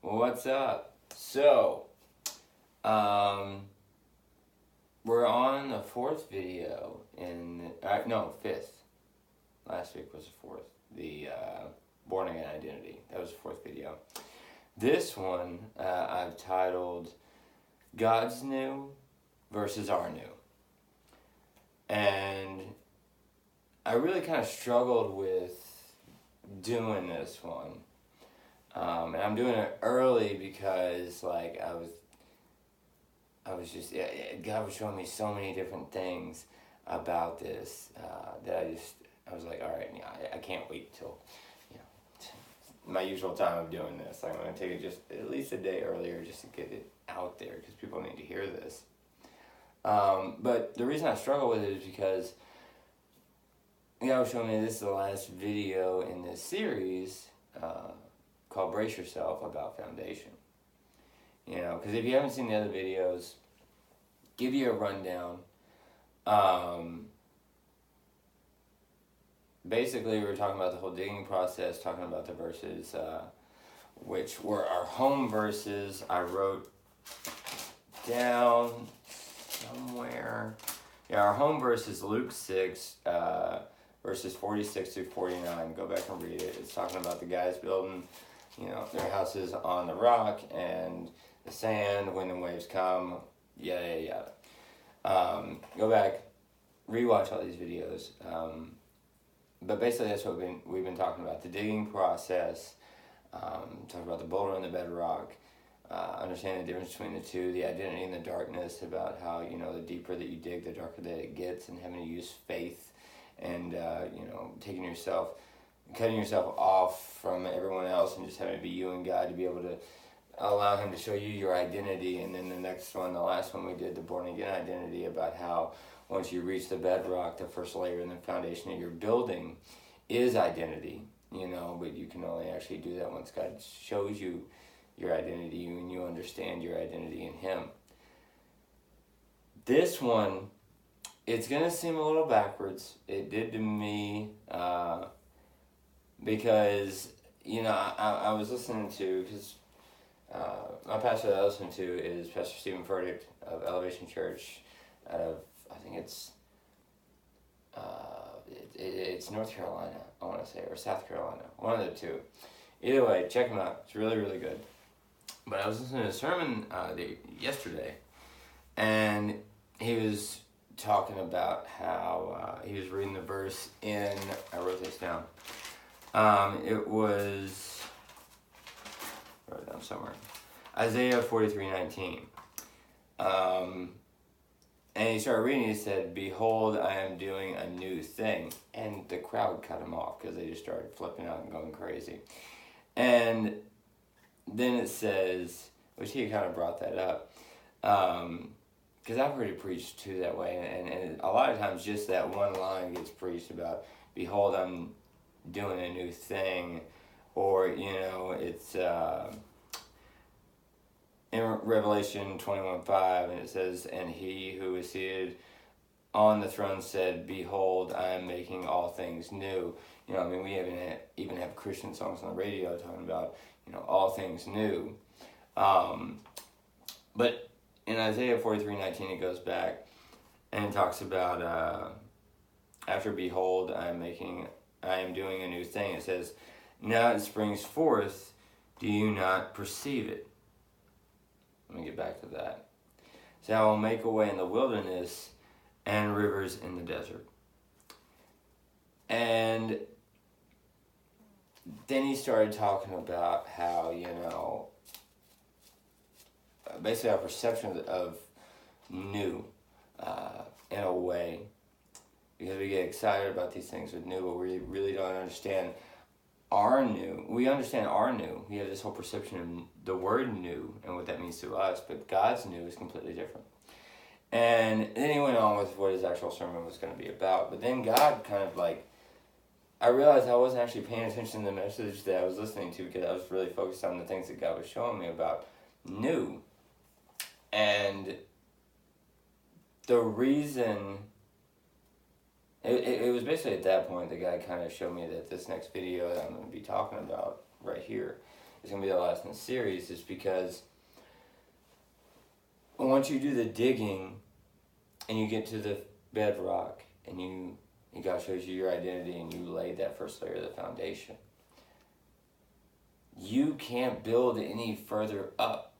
What's up? Um, we're on the fourth video no, fifth. Last week was the fourth. The Born Again Identity. That was the fourth video. This one I've titled God's New versus Our New. And I really kind of struggled with doing this one. And I'm doing it early because I was just, God was showing me so many different things about this that I was like, all right, I can't wait till, my usual time of doing this. I'm going to take it just at least a day earlier just to get it out there because people need to hear this. But the reason I struggle with it is because God was showing me this is the last video in this series called Brace Yourself about foundation. Because if you haven't seen the other videos, give you a rundown. Basically, we were talking about the whole digging process, talking about the verses, which were our home verses. I wrote down somewhere. Yeah, our home verse is Luke 6, verses 46 through 49. Go back and read it. It's talking about the guys building, their houses on the rock and the sand when the waves come, yada. Go back, rewatch all these videos. But basically that's what we've been talking about. The digging process, talking about the boulder and the bedrock, understanding the difference between the two, the identity and the darkness, about how, the deeper that you dig, the darker that it gets, and having to use faith and, cutting yourself off from everyone else and just having to be you and God to be able to allow Him to show you your identity. And then the last one we did, the Born Again Identity, about how once you reach the bedrock, the first layer in the foundation that you're building is identity, but you can only actually do that once God shows you your identity and you understand your identity in Him. This one, it's going to seem a little backwards. It did to me, because, I was listening to, because my pastor that I listen to is Pastor Stephen Furtick of Elevation Church out of, I think it's North Carolina, I want to say, or South Carolina, one of the two. Either way, check him out. It's really, really good. But I was listening to a sermon yesterday, and he was talking about how he was reading the verse in, I wrote this down, it was, I wrote it down somewhere, Isaiah 43:19. And he started reading, he said, "Behold, I am doing a new thing." And the crowd cut him off because they just started flipping out and going crazy. And then it says, which he kind of brought that up, because I've heard it preached too that way, and a lot of times just that one line gets preached about, "Behold, I'm doing a new thing," or, it's in Revelation 21:5, and it says, "And he who is seated on the throne said, Behold, I am making all things new." We even have Christian songs on the radio talking about, all things new. But in Isaiah 43:19, it goes back and it talks about, after "Behold, I am doing a new thing," it says, "Now it springs forth, do you not perceive it?" Let me get back to that. "So I will make a way in the wilderness and rivers in the desert." And then he started talking about how, basically our perception of new, in a way, because we get excited about these things with new, but we really don't understand our new. We understand our new. We have this whole perception of the word new and what that means to us, but God's new is completely different. And then he went on with what his actual sermon was going to be about. But then God kind of I realized I wasn't actually paying attention to the message that I was listening to, because I was really focused on the things that God was showing me about new. And the reason, it was basically at that point that God kind of showed me that this next video that I'm going to be talking about right here it's going to be the last in the series, is because once you do the digging and you get to the bedrock and God shows you your identity and you lay that first layer of the foundation, you can't build any further up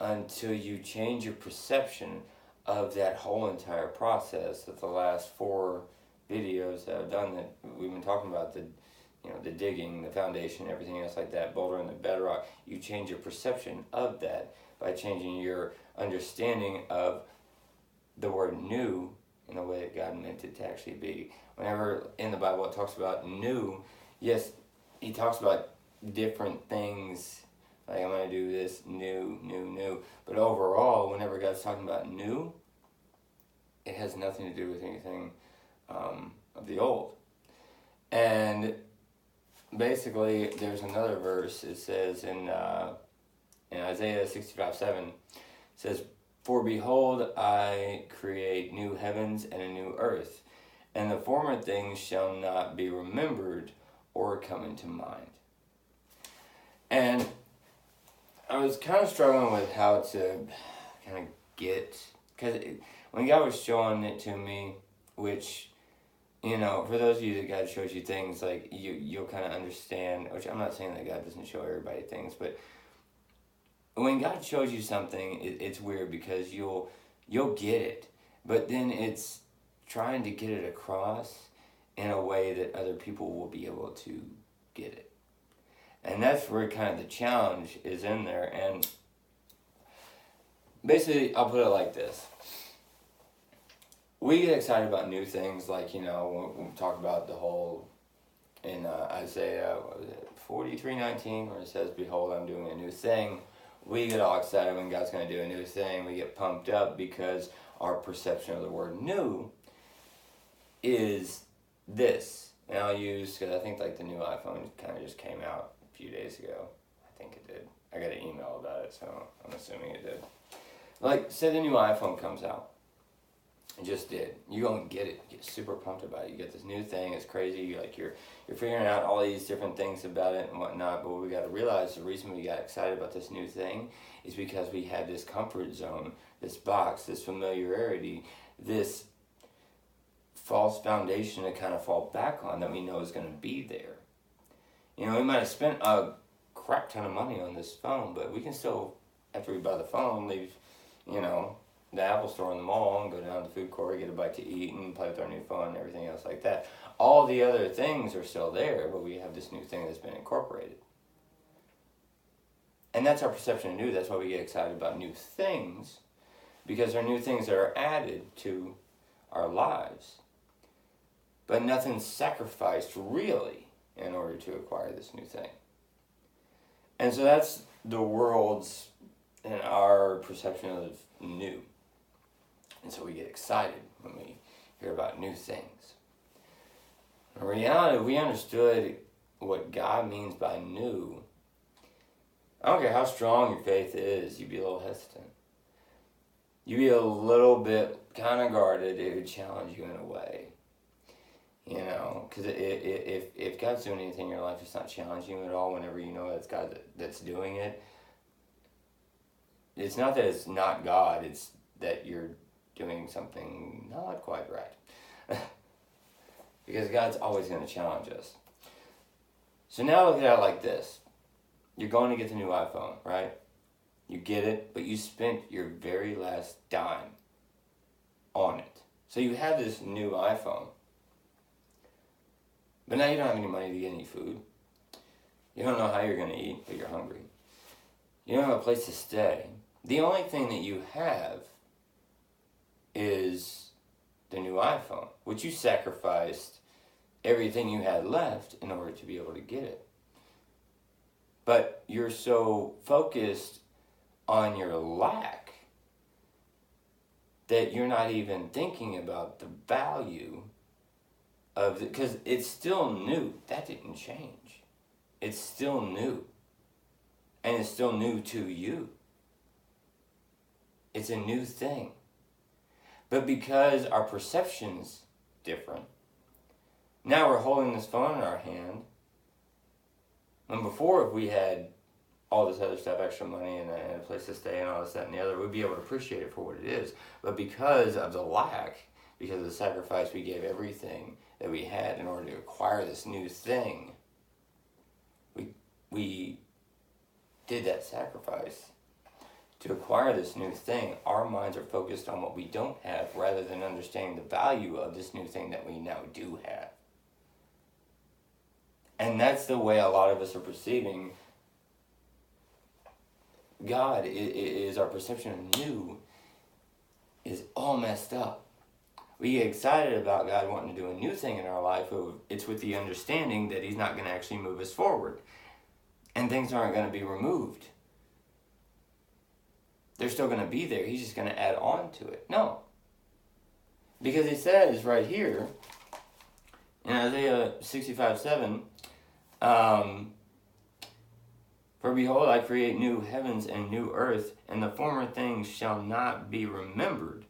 until you change your perception of that whole entire process. Of the last 4 videos that I've done, that we've been talking about, the digging, the foundation, everything else like that, bouldering the bedrock. You change your perception of that by changing your understanding of the word new in the way that God meant it to actually be. Whenever in the Bible it talks about new, yes, he talks about different things, like I'm going to do this new. But overall, whenever God's talking about new, it has nothing to do with anything of the old. And basically, there's another verse. It says in Isaiah 65:7, it says, "For behold, I create new heavens and a new earth, and the former things shall not be remembered or come into mind." And I was kind of struggling with how to kind of get, because when God was showing it to me, which, for those of you that God shows you things, like you'll kind of understand, which I'm not saying that God doesn't show everybody things, but when God shows you something, it's weird because you'll get it, but then it's trying to get it across in a way that other people will be able to get it. And that's where kind of the challenge is in there. And basically, I'll put it like this. We get excited about new things, like, when we talk about the whole, in Isaiah 43:19, where it says, "Behold, I'm doing a new thing." We get all excited when God's going to do a new thing. We get pumped up because our perception of the word new is this. And I'll use, because I think like the new iPhone kind of just came out a few days ago. I think it did. I got an email about it, so I'm assuming it did. Like, say the new iPhone comes out. It just did. You're going to get it. You get super pumped about it. You get this new thing. It's crazy. You're figuring out all these different things about it and whatnot. But what we got to realize, the reason we got excited about this new thing is because we had this comfort zone, this box, this familiarity, this false foundation to kind of fall back on that we know is going to be there. We might have spent a crap ton of money on this phone, but we can still, after we buy the phone, leave, the Apple store in the mall and go down to the food court, get a bite to eat, and play with our new phone and everything else like that. All the other things are still there, but we have this new thing that's been incorporated. And that's our perception of new. That's why we get excited about new things, because they're new things that are added to our lives. But nothing's sacrificed really in order to acquire this new thing. And so that's the world's and our perception of new. And so we get excited when we hear about new things. In reality, if we understood what God means by new, I don't care how strong your faith is, you'd be a little hesitant. You'd be a little bit kind of guarded. It would challenge you in a way. Because if God's doing anything in your life, it's not challenging you at all whenever you know it's God that's doing it. It's not that it's not God, it's that you're doing something not quite right. Because God's always going to challenge us. So now look at it like this. You're going to get the new iPhone, right? You get it, but you spent your very last dime on it. So you have this new iPhone. But now you don't have any money to get any food. You don't know how you're going to eat, but you're hungry. You don't have a place to stay. The only thing that you have is the new iPhone, which you sacrificed everything you had left in order to be able to get it. But you're so focused on your lack that you're not even thinking about the value of it, because it's still new. That didn't change. It's still new. And it's still new to you. It's a new thing. But because our perception's different, now we're holding this phone in our hand. And before, if we had all this other stuff, extra money and a place to stay and all this, that, and the other, we'd be able to appreciate it for what it is. But because of the lack, because of the sacrifice, we gave everything that we had in order to acquire this new thing. We did that sacrifice to acquire this new thing. Our minds are focused on what we don't have rather than understanding the value of this new thing that we now do have. And that's the way a lot of us are perceiving God. Is our perception of new is all messed up. We get excited about God wanting to do a new thing in our life. It's with the understanding that He's not going to actually move us forward. And things aren't going to be removed. They're still going to be there. He's just going to add on to it. No. Because He says right here, in Isaiah 65:7, for behold, I create new heavens and new earth, and the former things shall not be remembered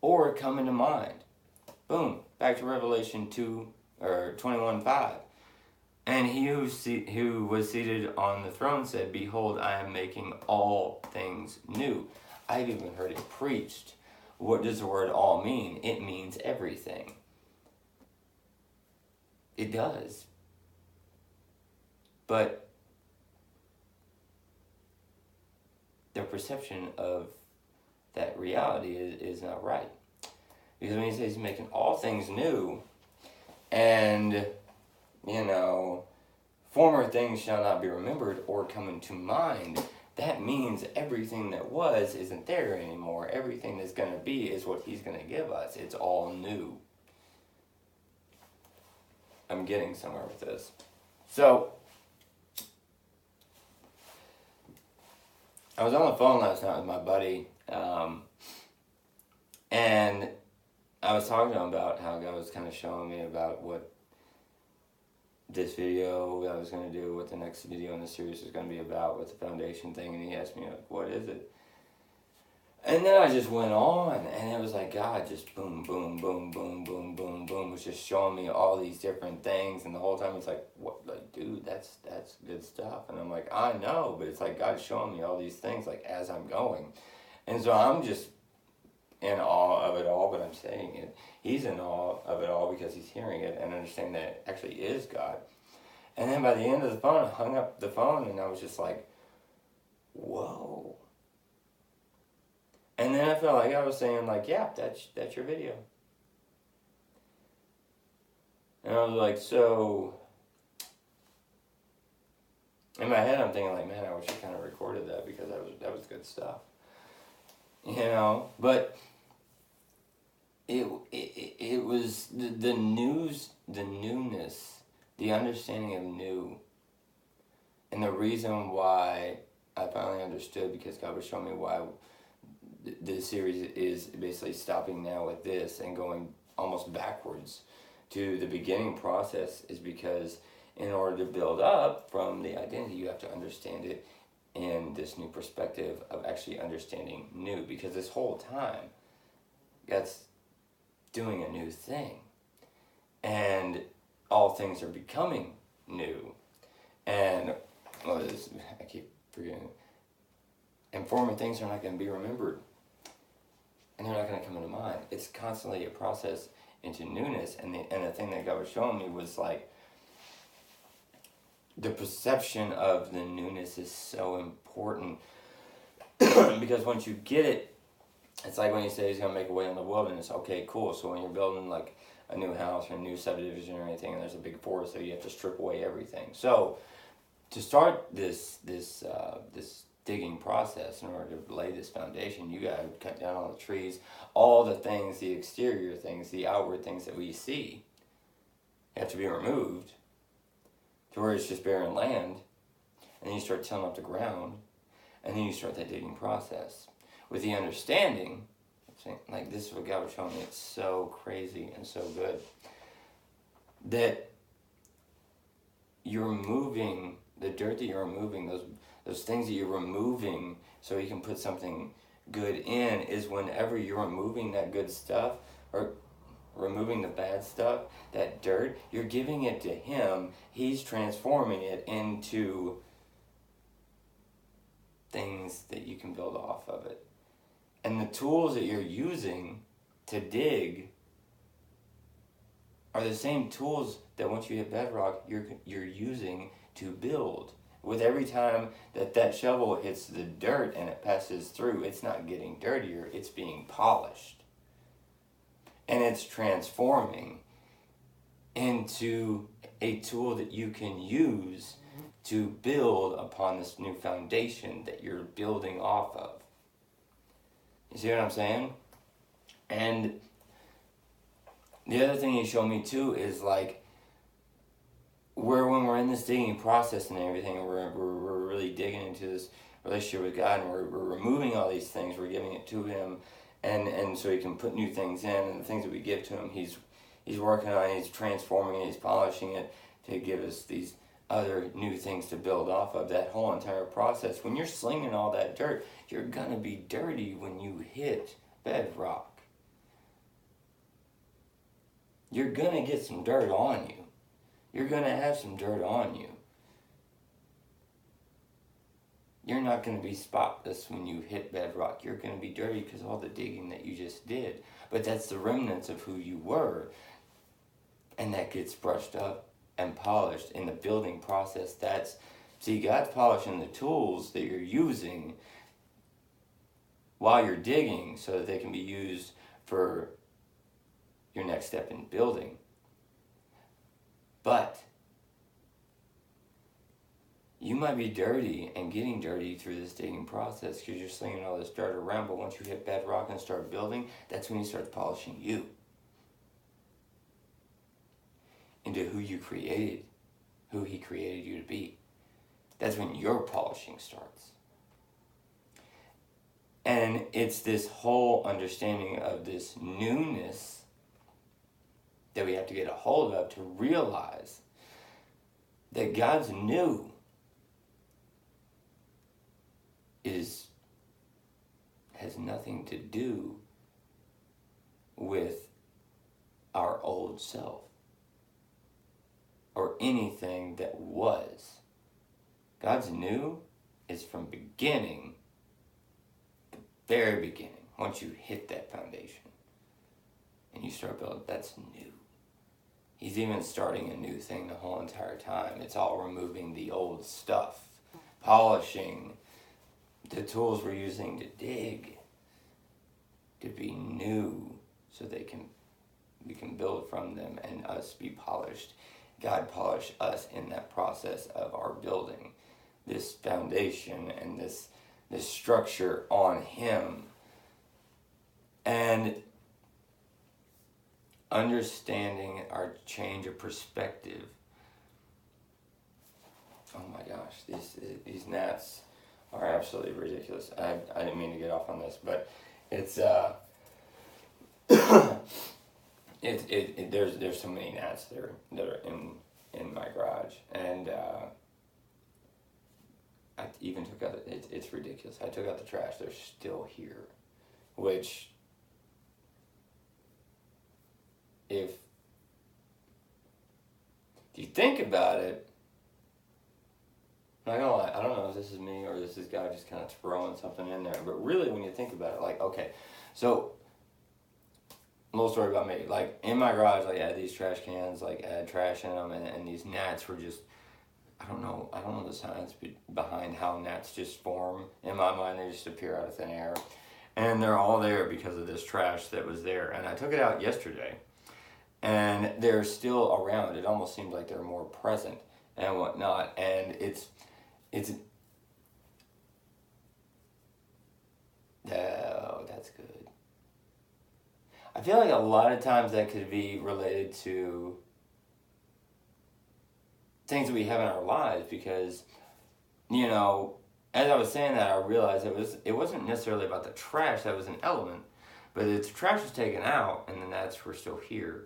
or come into mind. Boom. Back to Revelation 21:5. And he who was seated on the throne said, behold, I am making all things new. I've even heard it preached. What does the word all mean? It means everything. It does. But their perception of that reality is not right. Because when He says He's making all things new, and former things shall not be remembered or come into mind, that means everything that was isn't there anymore. Everything that's going to be is what He's going to give us. It's all new. I'm getting somewhere with this. So, I was on the phone last night with my buddy, and I was talking to him about how God was kind of showing me about what this video I was going to do, what the next video in the series was going to be about, what the foundation thing, and he asked me, like, what is it? And then I just went on, and it was like God just boom, boom, boom, boom, boom, boom, boom, was just showing me all these different things, and the whole time it's like, what, like, dude, that's good stuff, and I'm like, I know, but it's like God's showing me all these things, like, as I'm going, and so I'm just in awe of it all, but I'm saying it. He's in awe of it all because he's hearing it and understanding that it actually is God. And then by the end of the phone, I hung up the phone, and I was just like, whoa. And then I felt like I was saying, like, yeah, that's your video. And I was like, so, in my head I'm thinking, like, man, I wish I kind of recorded that because that was good stuff. But it was the newness, the understanding of new, and the reason why I finally understood, because God was showing me why the series is basically stopping now with this and going almost backwards to the beginning process, is because in order to build up from the identity, you have to understand it in this new perspective of actually understanding new, because this whole time God's doing a new thing, and all things are becoming new, and I keep forgetting, and former things are not going to be remembered, and they're not going to come into mind. It's constantly a process into newness, and the thing that God was showing me was like, the perception of the newness is so important because once you get it, it's like when He says He's going to make a way in the wilderness. Okay, cool. So when you're building like a new house or a new subdivision or anything, and there's a big forest there, you have to strip away everything. So to start this digging process, in order to lay this foundation, you got to cut down all the trees, all the things, the exterior things, the outward things that we see have to be removed, to where it's just barren land, and then you start tilling up the ground, and then you start that digging process with the understanding, like, this is what God was showing me. It's so crazy and so good that you're removing the dirt, that you're removing those things that you're removing so you can put something good in, is whenever you're removing that good stuff or removing the bad stuff, that dirt, you're giving it to Him. He's transforming it into things that you can build off of it. And the tools that you're using to dig are the same tools that once you hit bedrock, you're using to build. With every time that shovel hits the dirt and it passes through, it's not getting dirtier, it's being polished. And it's transforming into a tool that you can use to build upon this new foundation that you're building off of. You see what I'm saying? And the other thing he showed me too is like, when we're in this digging process and everything, and we're really digging into this relationship with God, and we're removing all these things, we're giving it to him, and so he can put new things in, and the things that we give to him, he's working on it, he's transforming it, he's polishing it to give us these other new things to build off of. That whole entire process, when you're slinging all that dirt, you're gonna be dirty when you hit bedrock. You're gonna get some dirt on you. You're gonna have some dirt on you. You're not gonna be spotless when you hit bedrock. You're gonna be dirty because of all the digging that you just did. But that's the remnants of who you were. And that gets brushed up and polished in the building process. See, God's polishing the tools that you're using while you're digging so that they can be used for your next step in building. But you might be dirty and getting dirty through this digging process because you're slinging all this dirt around, but once you hit bedrock and start building, that's when he starts polishing you into who you created, who he created you to be. That's when your polishing starts. And it's this whole understanding of this newness that we have to get a hold of to realize that God's new has nothing to do with our old self or anything that was. God's new is from beginning, the very beginning, once you hit that foundation and you start building, that's new. He's even starting a new thing the whole entire time. It's all removing the old stuff, polishing the tools we're using to dig to be new so we can build from them and us be polished. God polished us in that process of our building this foundation and this structure on him. And understanding our change of perspective. Oh my gosh, these gnats are absolutely ridiculous. I didn't mean to get off on this, but it's there's so many gnats that are in my garage, and I even took out it's ridiculous. I took out the trash. They're still here, which if you think about it, I'm not gonna lie, I don't know if this is me or this is God just kind of throwing something in there, but really when you think about it, like, okay, so, a little story about me, like, in my garage, like, I had these trash cans, like, I had trash in them, and these gnats were just, I don't know the science behind how gnats just form. In my mind, they just appear out of thin air, and they're all there because of this trash that was there, and I took it out yesterday, and they're still around. It almost seems like they're more present and whatnot, and it's oh, that's good. I feel like a lot of times that could be related to things that we have in our lives because, you know, as I was saying that, I realized it wasn't necessarily about the trash that was an element, but the trash was taken out and the gnats were still here.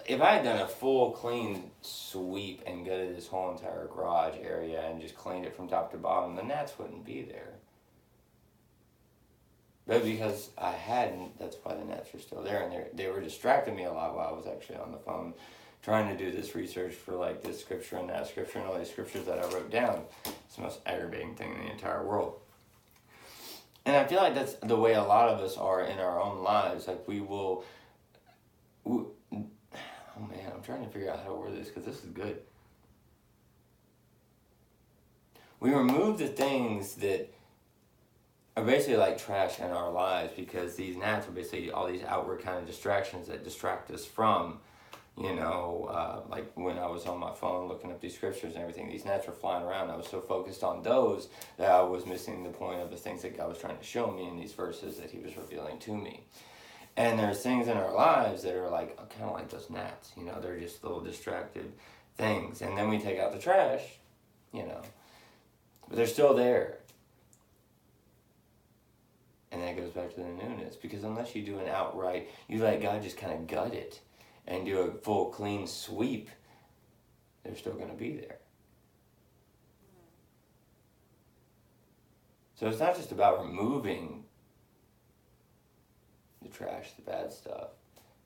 If I had done a full clean sweep and gutted this whole entire garage area and just cleaned it from top to bottom, the gnats wouldn't be there. But because I hadn't, that's why the gnats were still there, and they were distracting me a lot while I was actually on the phone trying to do this research for like this scripture and that scripture and all these scriptures that I wrote down. It's the most aggravating thing in the entire world. And I feel like that's the way a lot of us are in our own lives. Like oh man, I'm trying to figure out how to word this because this is good. We remove the things that are basically like trash in our lives, because these gnats are basically all these outward kind of distractions that distract us from, like when I was on my phone looking up these scriptures and everything, these gnats were flying around. I was so focused on those that I was missing the point of the things that God was trying to show me in these verses that he was revealing to me. And there's things in our lives that are like kind of like those gnats, they're just little distracted things. And then we take out the trash, but they're still there. And that goes back to the newness, because unless you do an outright, you let God just kind of gut it and do a full clean sweep, they're still going to be there. So it's not just about removing the trash, the bad stuff,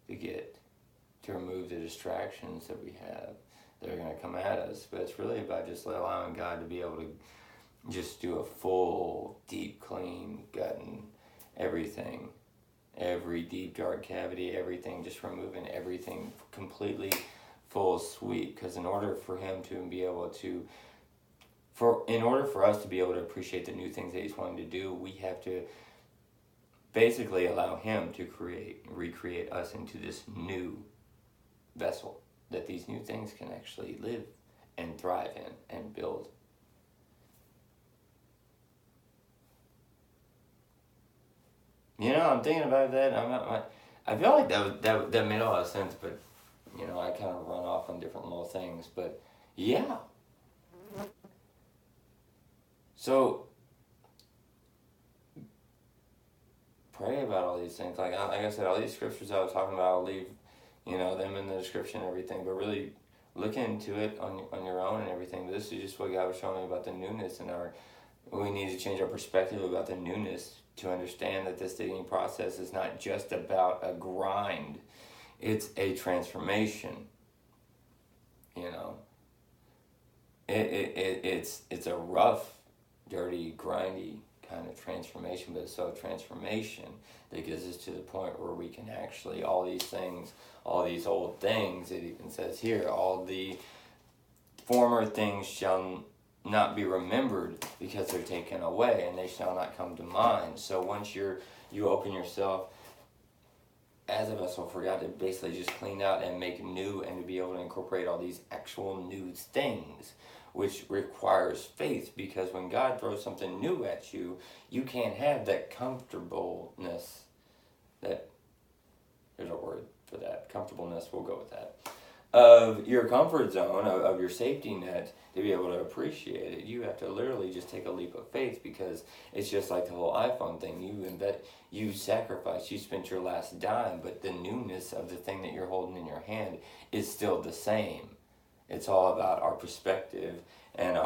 to remove the distractions that we have that are going to come at us, but it's really about just allowing God to be able to just do a full, deep, clean, gutting everything, every deep, dark cavity, everything, just removing everything completely, full sweep. Because in order for him to be able to, in order for us to be able to appreciate the new things that he's wanting to do, we have to basically allow him to recreate us into this new vessel that these new things can actually live and thrive in and build. I'm thinking about that. I feel like that made a lot of sense, but I kind of run off on different little things. But yeah. So pray about all these things. Like I said, all these scriptures I was talking about, I'll leave, them in the description and everything. But really look into it on your own and everything. But this is just what God was showing me about the newness in we need to change our perspective about the newness to understand that this digging process is not just about a grind. It's a transformation. It's a rough, dirty, grindy kind of transformation, but it's so transformation that gets us to the point where we can actually, all these things, all these old things, it even says here, all the former things shall not be remembered because they're taken away, and they shall not come to mind. So once you open yourself as a vessel for God to basically just clean out and make new, and to be able to incorporate all these actual new things, which requires faith, because when God throws something new at you, you can't have that comfortableness, that, there's a word for that, comfortableness, we'll go with that, of your comfort zone, of your safety net, to be able to appreciate it. You have to literally just take a leap of faith, because it's just like the whole iPhone thing. You sacrificed, you spent your last dime, but the newness of the thing that you're holding in your hand is still the same. It's all about our perspective and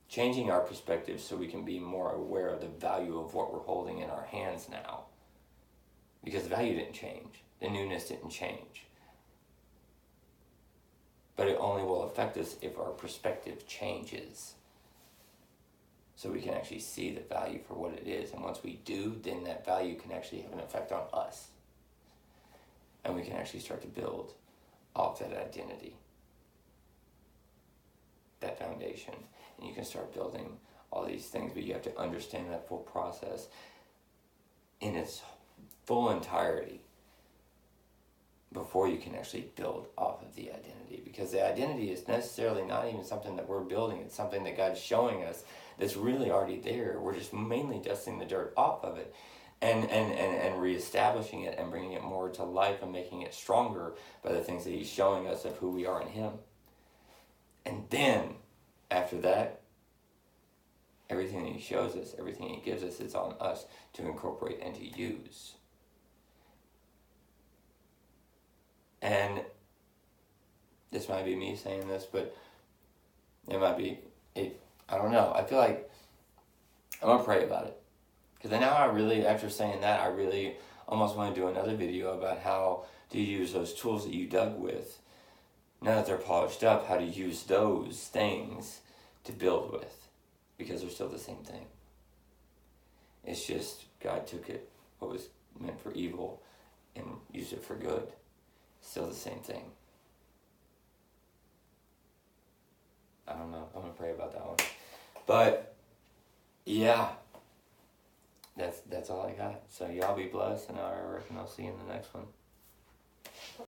changing our perspective so we can be more aware of the value of what we're holding in our hands now. Because the value didn't change. The newness didn't change. But it only will affect us if our perspective changes. So we can actually see the value for what it is. And once we do, then that value can actually have an effect on us. And we can actually start to build off that identity, that foundation. And you can start building all these things, but you have to understand that full process in its full entirety before you can actually build off of the identity. Because the identity is necessarily not even something that we're building. It's something that God's showing us that's really already there. We're just mainly dusting the dirt off of it and reestablishing it and bringing it more to life and making it stronger by the things that he's showing us of who we are in him. And then, after that, everything that he shows us, everything he gives us, is on us to incorporate and to use. And this might be me saying this, but it might be, I don't know. I feel like I'm going to pray about it. Because now after saying that, I really almost want to do another video about how to use those tools that you dug with. Now that they're polished up, how to use those things to build with, because they're still the same thing. It's just God took it, what was meant for evil, and used it for good. Still the same thing. I don't know. I'm going to pray about that one. But, yeah. That's all I got. So y'all be blessed, and I reckon I'll see you in the next one.